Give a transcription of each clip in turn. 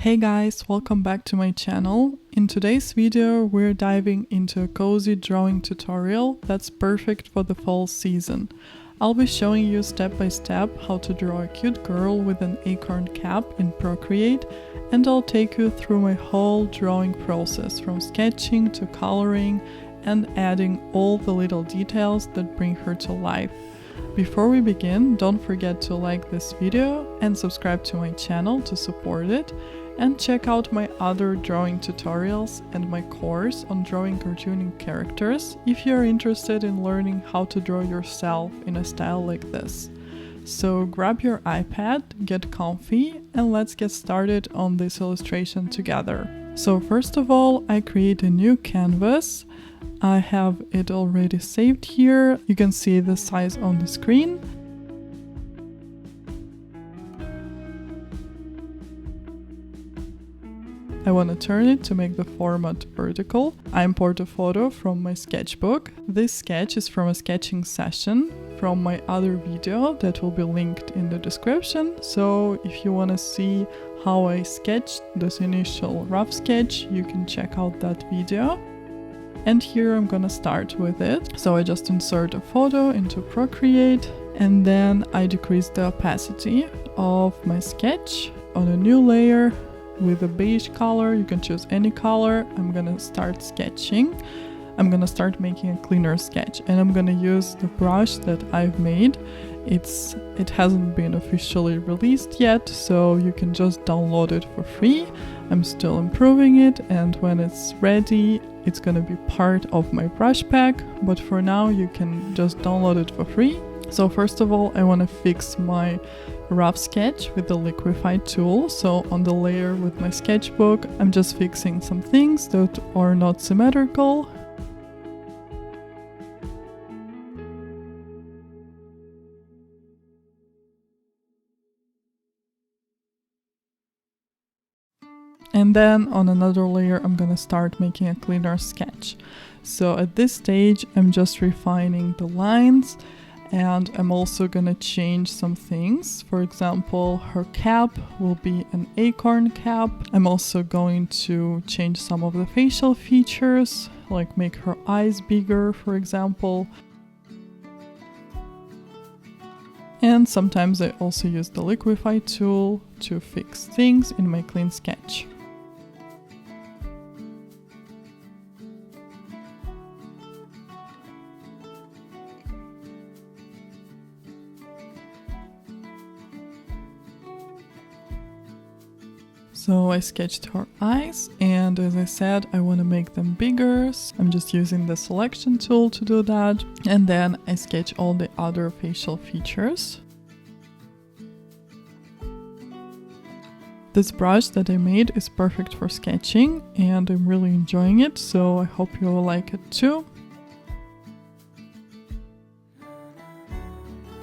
Hey guys, welcome back to my channel. In today's video, we're diving into a cozy drawing tutorial that's perfect for the fall season. I'll be showing you step by step how to draw a cute girl with an acorn cap in Procreate, and I'll take you through my whole drawing process from sketching to coloring and adding all the little details that bring her to life. Before we begin, don't forget to like this video and subscribe to my channel to support it, and check out my other drawing tutorials and my course on drawing cartooning characters if you're interested in learning how to draw yourself in a style like this. So grab your iPad, get comfy, and let's get started on this illustration together. So first of all, I create a new canvas. I have it already saved here. You can see the size on the screen. I want to turn it to make the format vertical. I import a photo from my sketchbook. This sketch is from a sketching session from my other video that will be linked in the description. So if you want to see how I sketched this initial rough sketch, you can check out that video. And here I'm gonna start with it. So I just insert a photo into Procreate, and then I decrease the opacity of my sketch on a new layer with a beige color. You can choose any color. I'm gonna start sketching. I'm gonna start making a cleaner sketch, and I'm gonna use the brush that I've made. It hasn't been officially released yet, so you can just download it for free. I'm still improving it, and when it's ready, it's gonna be part of my brush pack, but for now you can just download it for free. So first of all, I want to fix my rough sketch with the liquify tool. So on the layer with my sketchbook, I'm just fixing some things that are not symmetrical. And then on another layer, I'm gonna start making a cleaner sketch. So at this stage, I'm just refining the lines, and I'm also gonna change some things. For example, her cap will be an acorn cap. I'm also going to change some of the facial features, like make her eyes bigger, for example. And sometimes I also use the liquify tool to fix things in my clean sketch. So I sketched her eyes, and as I said, I want to make them bigger. So I'm just using the selection tool to do that. And then I sketch all the other facial features. This brush that I made is perfect for sketching, and I'm really enjoying it, so I hope you will like it too.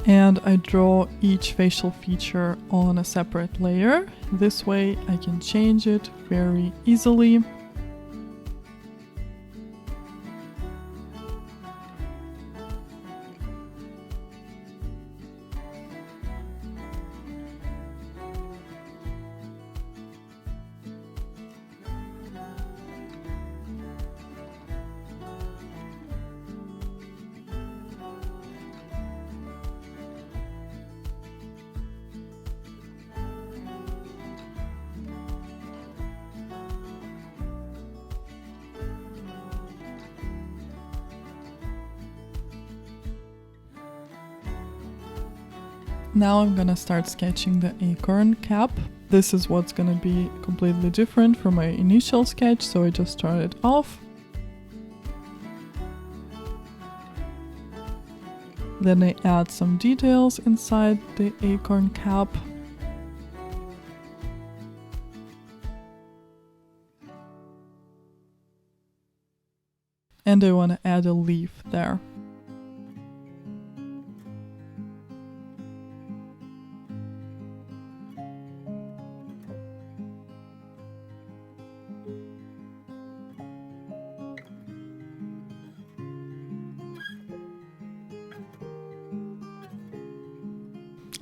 And I draw each facial feature on a separate layer. This way I can change it very easily. Now I'm gonna start sketching the acorn cap. This is what's gonna be completely different from my initial sketch, so I just started off. Then I add some details inside the acorn cap. And I want to add a leaf there.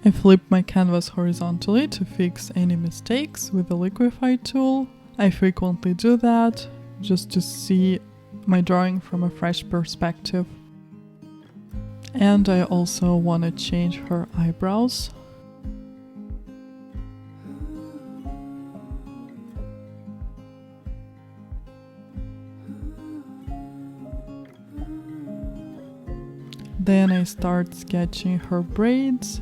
I flip my canvas horizontally to fix any mistakes with the liquify tool. I frequently do that just to see my drawing from a fresh perspective. And I also want to change her eyebrows. Then I start sketching her braids.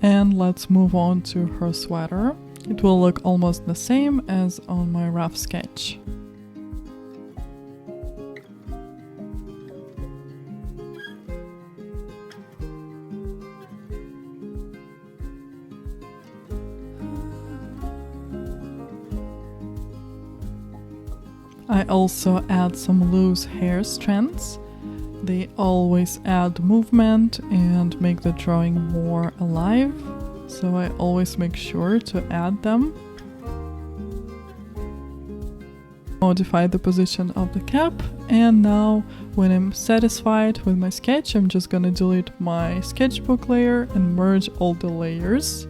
And let's move on to her sweater. It will look almost the same as on my rough sketch. I also add some loose hair strands. They always add movement and make the drawing more alive, so I always make sure to add them. Modify the position of the cap, and now when I'm satisfied with my sketch, I'm just gonna delete my sketchbook layer and merge all the layers.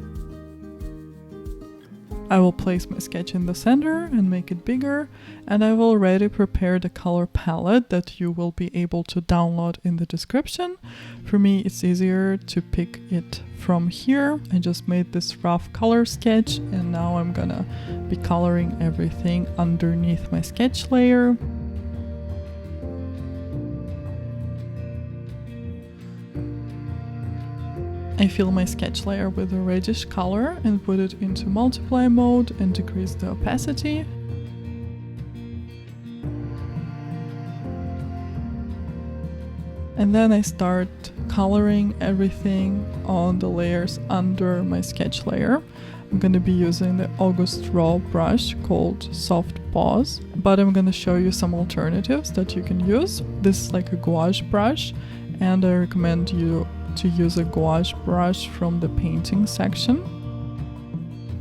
I will place my sketch in the center and make it bigger, and I've already prepared the color palette that you will be able to download in the description. For me, it's easier to pick it from here. I just made this rough color sketch, and now I'm gonna be coloring everything underneath my sketch layer. I fill my sketch layer with a reddish color and put it into multiply mode and decrease the opacity. And then I start coloring everything on the layers under my sketch layer. I'm going to be using the August Raw brush called Soft Paws, but I'm going to show you some alternatives that you can use. This is like a gouache brush, and I recommend you to use a gouache brush from the painting section.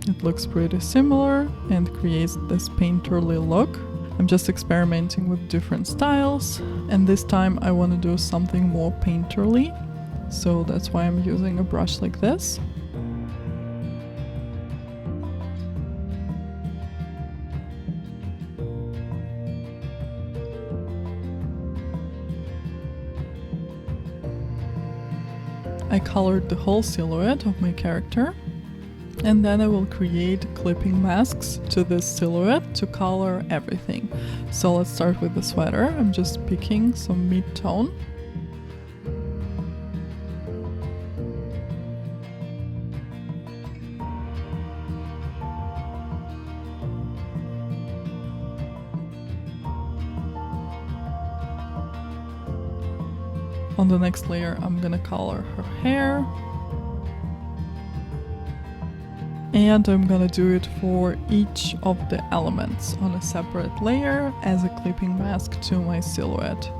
It looks pretty similar and creates this painterly look. I'm just experimenting with different styles, and this time I want to do something more painterly, so that's why I'm using a brush like this. I colored the whole silhouette of my character, and then I will create clipping masks to this silhouette to color everything. So let's start with the sweater. I'm just picking some mid-tone. On the next layer, I'm gonna color her hair. And I'm gonna do it for each of the elements on a separate layer as a clipping mask to my silhouette.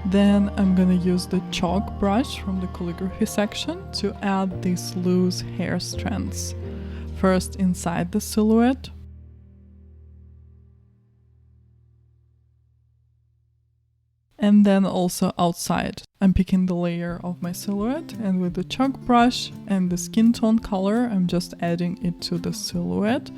Then I'm gonna use the chalk brush from the calligraphy section to add these loose hair strands. First inside the silhouette. And then also outside. I'm picking the layer of my silhouette, and with the chalk brush and the skin tone color, I'm just adding it to the silhouette.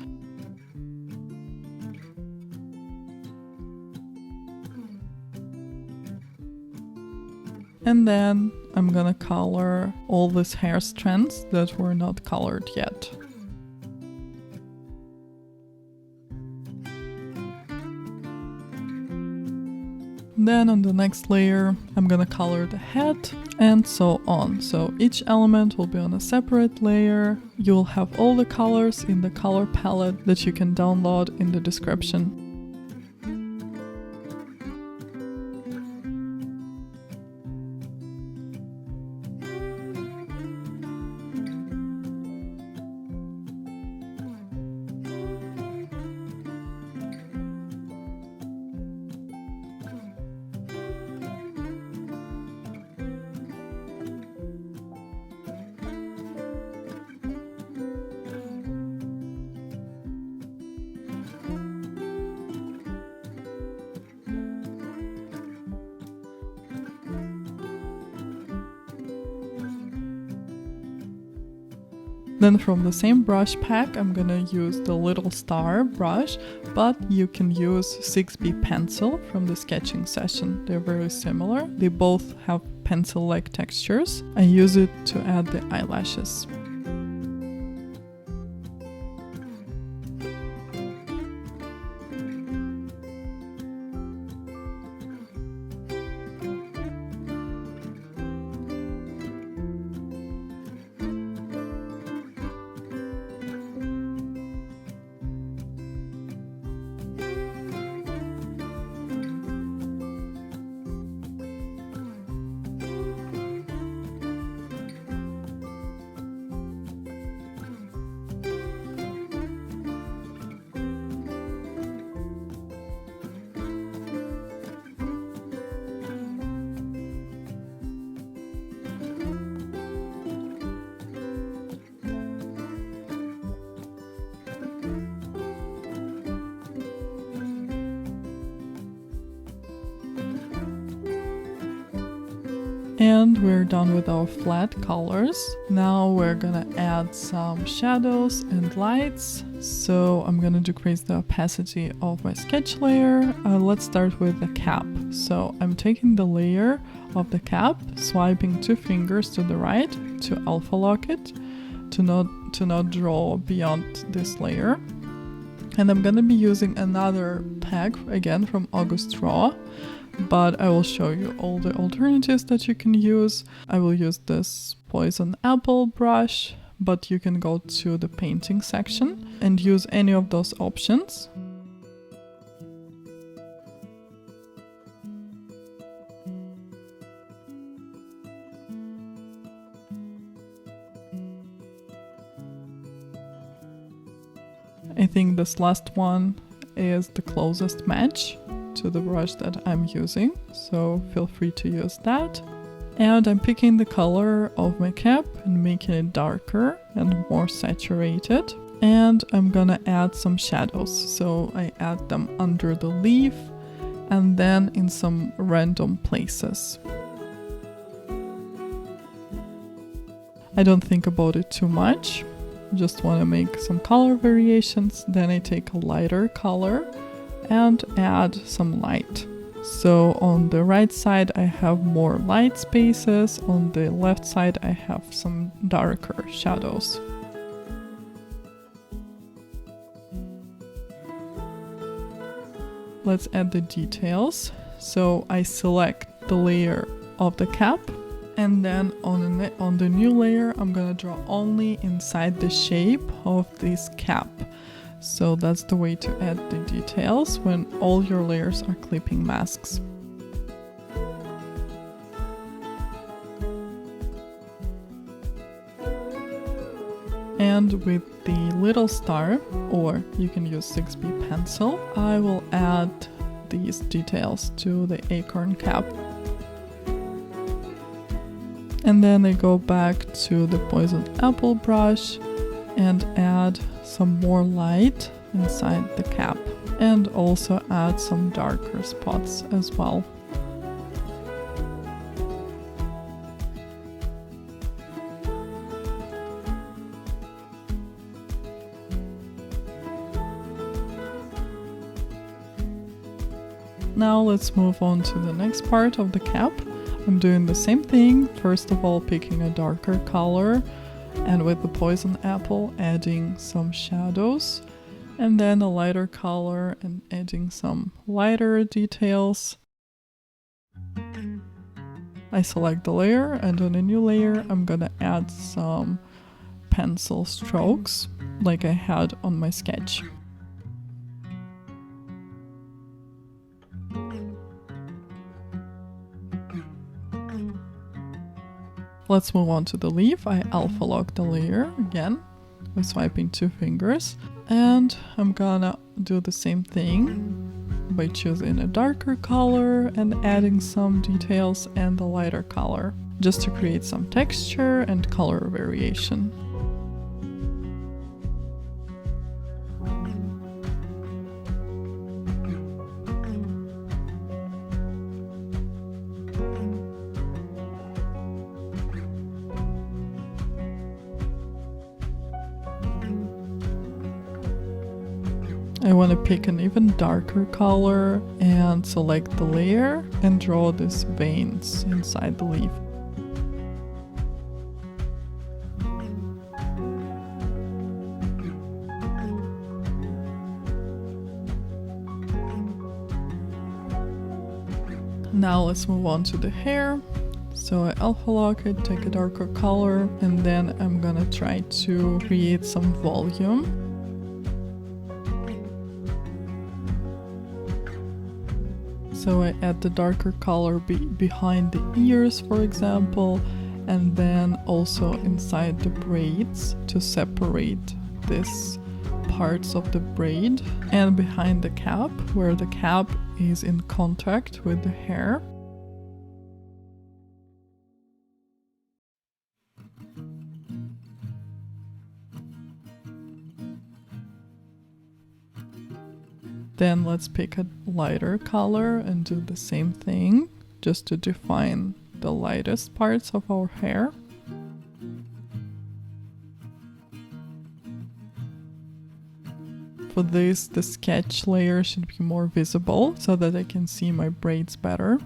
And then I'm gonna color all these hair strands that were not colored yet. Then on the next layer, I'm gonna color the head and so on. So each element will be on a separate layer. You'll have all the colors in the color palette that you can download in the description. Then from the same brush pack, I'm gonna use the little star brush, but you can use 6B pencil from the sketching session. They're very similar. They both have pencil-like textures. I use it to add the eyelashes. And we're done with our flat colors. Now we're gonna add some shadows and lights. So I'm gonna decrease the opacity of my sketch layer. Let's start with the cap. So I'm taking the layer of the cap, swiping 2 fingers to the right to alpha lock it, to not draw beyond this layer. And I'm gonna be using another pack, again from August Raw, but I will show you all the alternatives that you can use. I will use this poison apple brush, but you can go to the painting section and use any of those options. I think this last one is the closest match to the brush that I'm using, so feel free to use that. And I'm picking the color of my cap and making it darker and more saturated. And I'm gonna add some shadows, so I add them under the leaf and then in some random places. I don't think about it too much, just want to make some color variations. Then I take a lighter color and add some light. So on the right side I have more light spaces, on the left side I have some darker shadows. Let's add the details. So I select the layer of the cap, and then on the new layer I'm gonna draw only inside the shape of this cap. So that's the way to add the details when all your layers are clipping masks. And with the little star, or you can use 6B pencil, I will add these details to the acorn cap. And then I go back to the poison apple brush and add some more light inside the cap, and also add some darker spots as well. Now let's move on to the next part of the cap. I'm doing the same thing, first of all picking a darker color, and with the poison apple adding some shadows, and then a lighter color and adding some lighter details. I select the layer, and on a new layer I'm gonna add some pencil strokes like I had on my sketch. Let's move on to the leaf. I alpha lock the layer again by swiping 2 fingers, and I'm gonna do the same thing by choosing a darker color and adding some details and a lighter color, just to create some texture and color variation. I want to pick an even darker color and select the layer and draw these veins inside the leaf. Now let's move on to the hair. So I alpha lock it, take a darker color, and then I'm gonna try to create some volume. So I add the darker color behind the ears, for example, and then also inside the braids to separate these parts of the braid, and behind the cap, where the cap is in contact with the hair. Then let's pick a lighter color and do the same thing, just to define the lightest parts of our hair. For this, the sketch layer should be more visible so that I can see my braids better.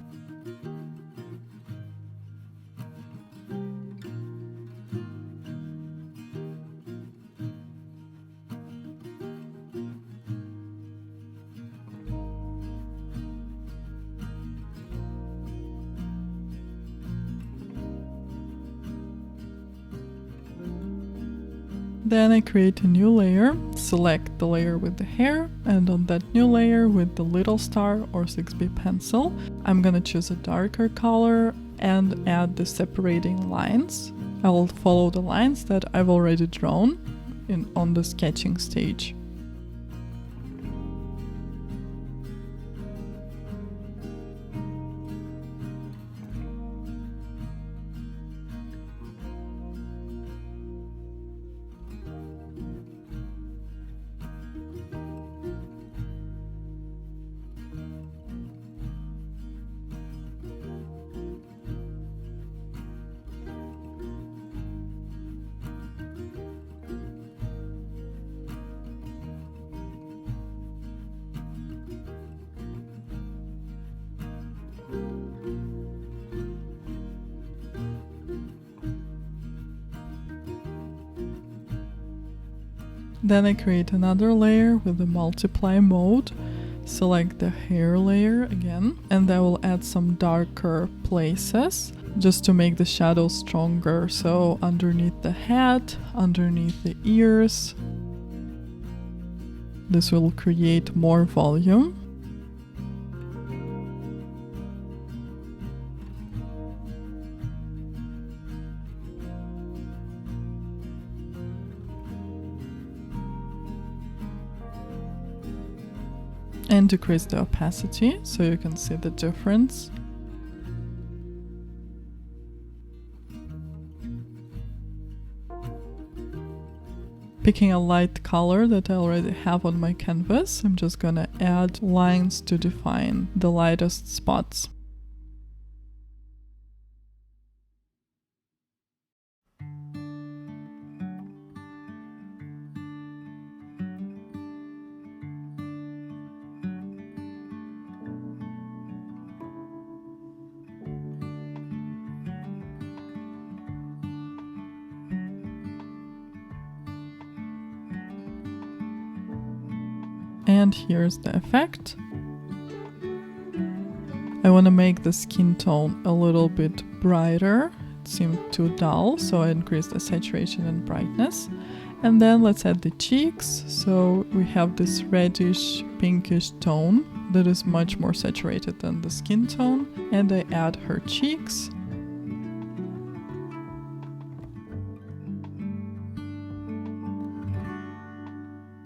Then I create a new layer, select the layer with the hair, and on that new layer with the little star or 6B pencil, I'm gonna choose a darker color and add the separating lines. I will follow the lines that I've already drawn on the sketching stage. Then I create another layer with the multiply mode, select the hair layer again, and I will add some darker places just to make the shadow stronger. So underneath the head, underneath the ears. This will create more volume. And decrease the opacity so you can see the difference. Picking a light color that I already have on my canvas, I'm just gonna add lines to define the lightest spots. And here's the effect. I want to make the skin tone a little bit brighter. It seemed too dull, so I increased the saturation and brightness. And then let's add the cheeks. So we have this reddish pinkish tone that is much more saturated than the skin tone. And I add her cheeks.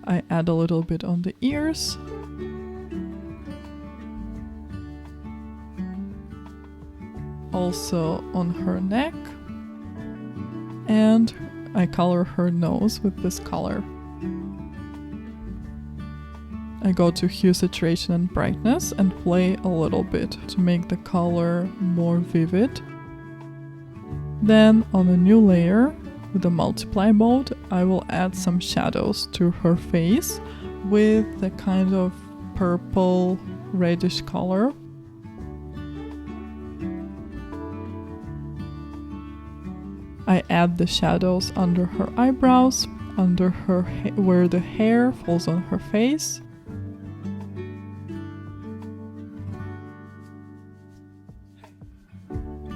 I add a little bit on the ears. Also on her neck. And I color her nose with this color. I go to hue, saturation and brightness and play a little bit to make the color more vivid. Then on a new layer, with the multiply mode, I will add some shadows to her face with a kind of purple reddish color. I add the shadows under her eyebrows, under her where the hair falls on her face.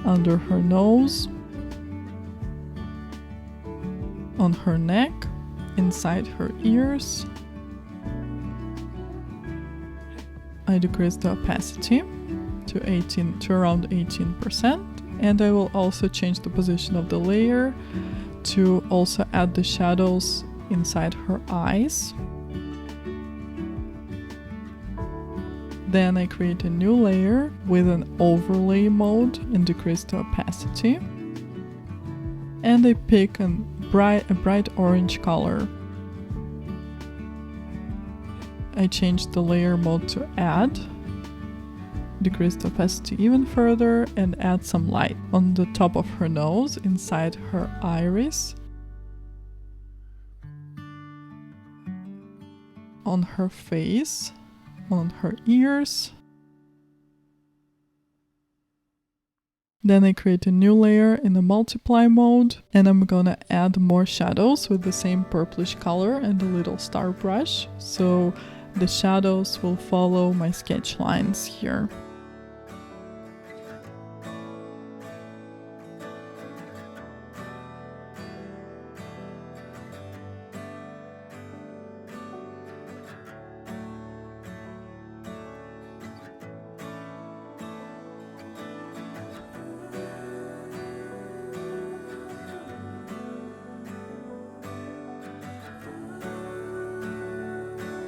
Under her nose, on her neck, inside her ears. I decrease the opacity to around 18%, and I will also change the position of the layer to also add the shadows inside her eyes. Then I create a new layer with an overlay mode and decrease the opacity. And I pick a bright orange color. I change the layer mode to add, decrease the opacity even further, and add some light on the top of her nose, inside her iris, on her face, on her ears. Then I create a new layer in the multiply mode, and I'm gonna add more shadows with the same purplish color and a little star brush, so the shadows will follow my sketch lines here.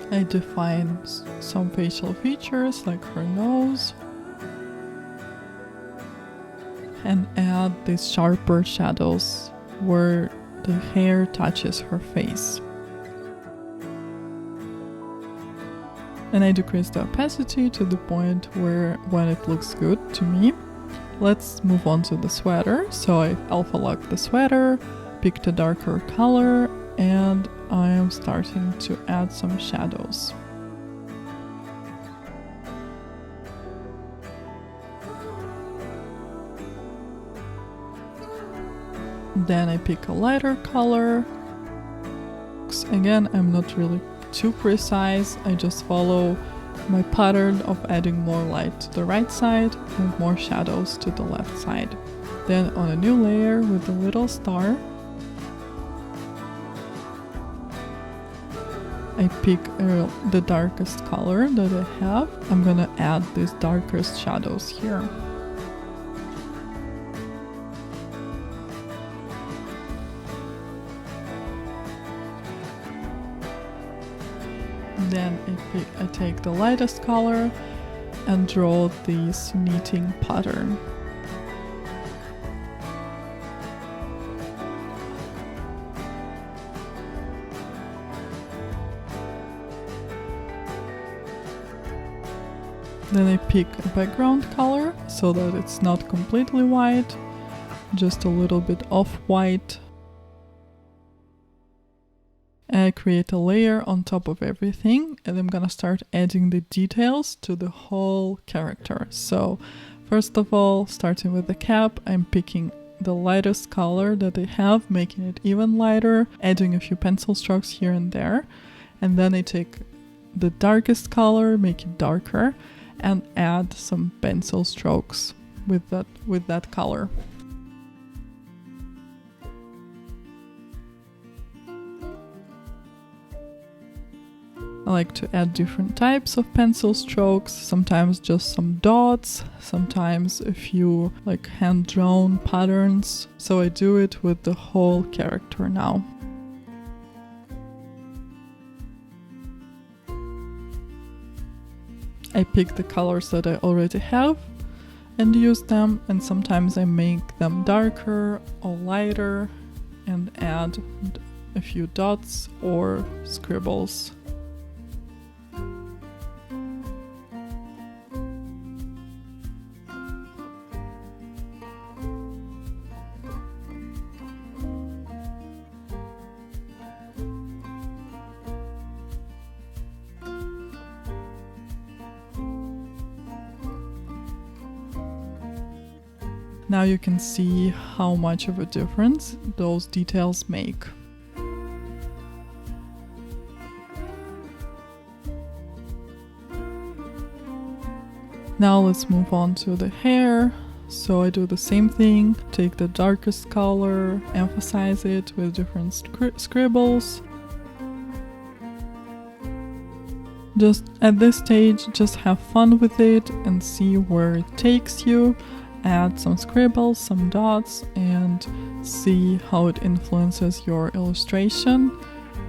I define some facial features like her nose and add these sharper shadows where the hair touches her face. And I decrease the opacity to the point where when it looks good to me. Let's move on to the sweater. So I alpha locked the sweater, picked a darker color, and I am starting to add some shadows. Then I pick a lighter color. Again, I'm not really too precise, I just follow my pattern of adding more light to the right side and more shadows to the left side. Then on a new layer with a little star, I pick the darkest color that I have. I'm gonna add these darkest shadows here. Then I take the lightest color and draw this knitting pattern. Then I pick a background color so that it's not completely white, just a little bit off-white. And I create a layer on top of everything, and I'm gonna start adding the details to the whole character. So first of all, starting with the cap, I'm picking the lightest color that I have, making it even lighter, adding a few pencil strokes here and there. And then I take the darkest color, make it darker, and add some pencil strokes with that color. I like to add different types of pencil strokes, sometimes just some dots, sometimes a few like hand-drawn patterns. So I do it with the whole character now. I pick the colors that I already have and use them, and sometimes I make them darker or lighter and add a few dots or scribbles. Now you can see how much of a difference those details make. Now let's move on to the hair. So I do the same thing, take the darkest color, emphasize it with different scribbles. Just at this stage, just have fun with it and see where it takes you. Add some scribbles, some dots, and see how it influences your illustration.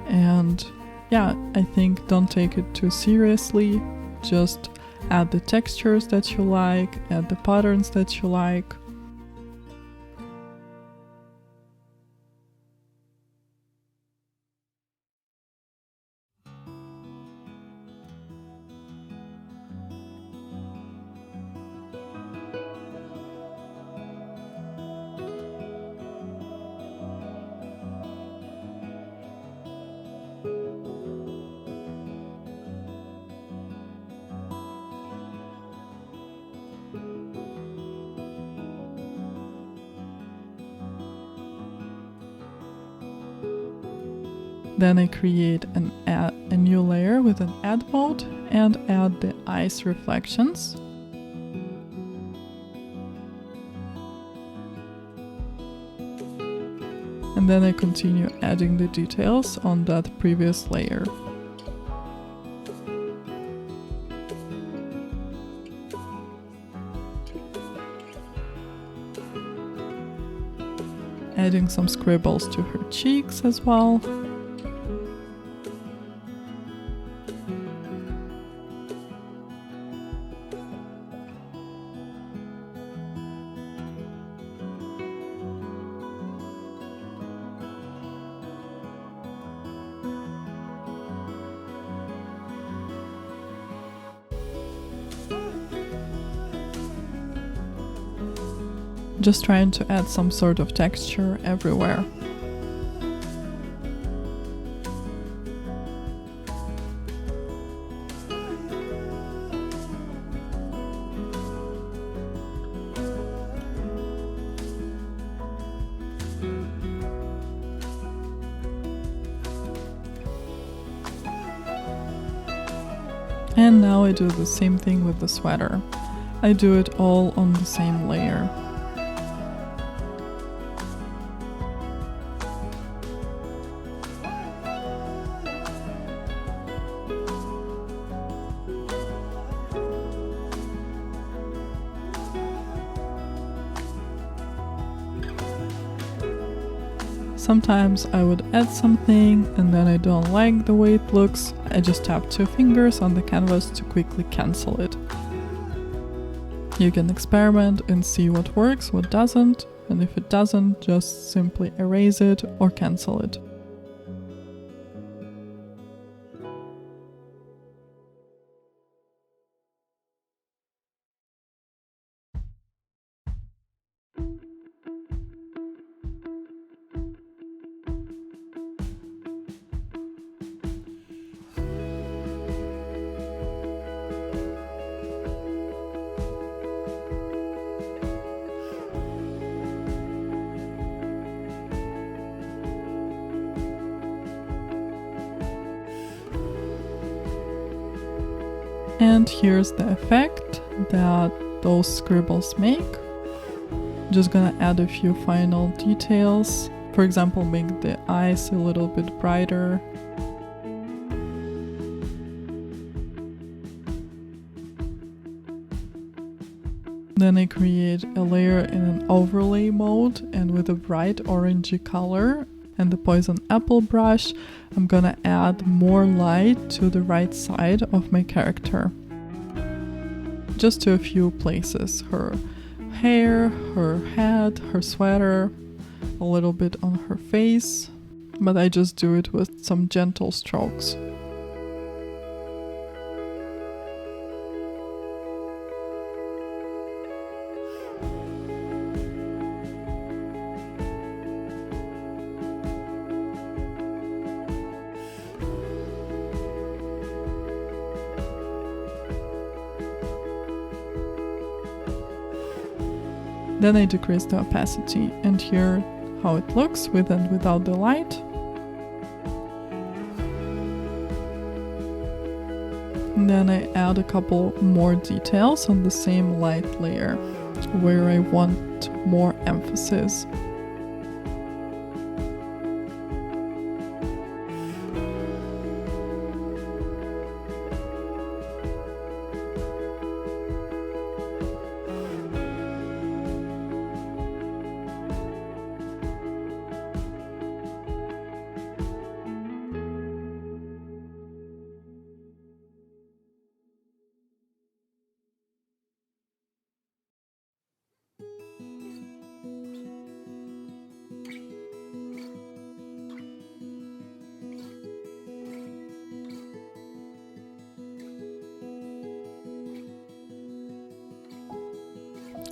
And yeah, I think don't take it too seriously. Just add the textures that you like, add the patterns that you like. Then I create a new layer with an add mode and add the ice reflections. And then I continue adding the details on that previous layer. Adding some scribbles to her cheeks as well. Just trying to add some sort of texture everywhere. And now I do the same thing with the sweater. I do it all on the same layer. Sometimes I would add something and then I don't like the way it looks. I just tap 2 fingers on the canvas to quickly cancel it. You can experiment and see what works, what doesn't, and if it doesn't, just simply erase it or cancel it. And here's the effect that those scribbles make. Just gonna add a few final details. For example, make the eyes a little bit brighter. Then I create a layer in an overlay mode and with a bright orangey color. And the poison apple brush, I'm gonna add more light to the right side of my character. Just to a few places. Her hair, her head, her sweater, a little bit on her face. But I just do it with some gentle strokes. Then I decrease the opacity, and here how it looks with and without the light. And then I add a couple more details on the same light layer where I want more emphasis.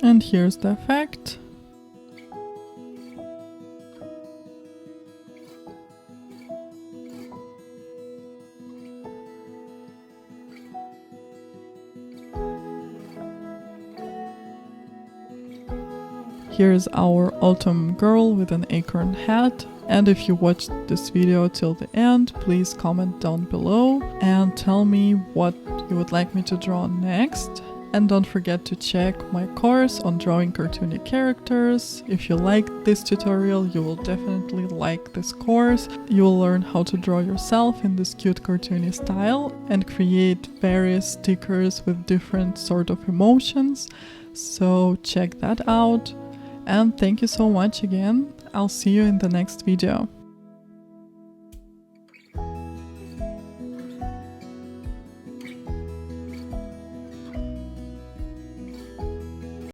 And here's the effect. Here's our autumn girl with an acorn hat. And if you watched this video till the end, please comment down below and tell me what you would like me to draw next. And don't forget to check my course on drawing cartoony characters. If you like this tutorial, you will definitely like this course. You will learn how to draw yourself in this cute cartoony style and create various stickers with different sort of emotions. So check that out. And thank you so much again. I'll see you in the next video.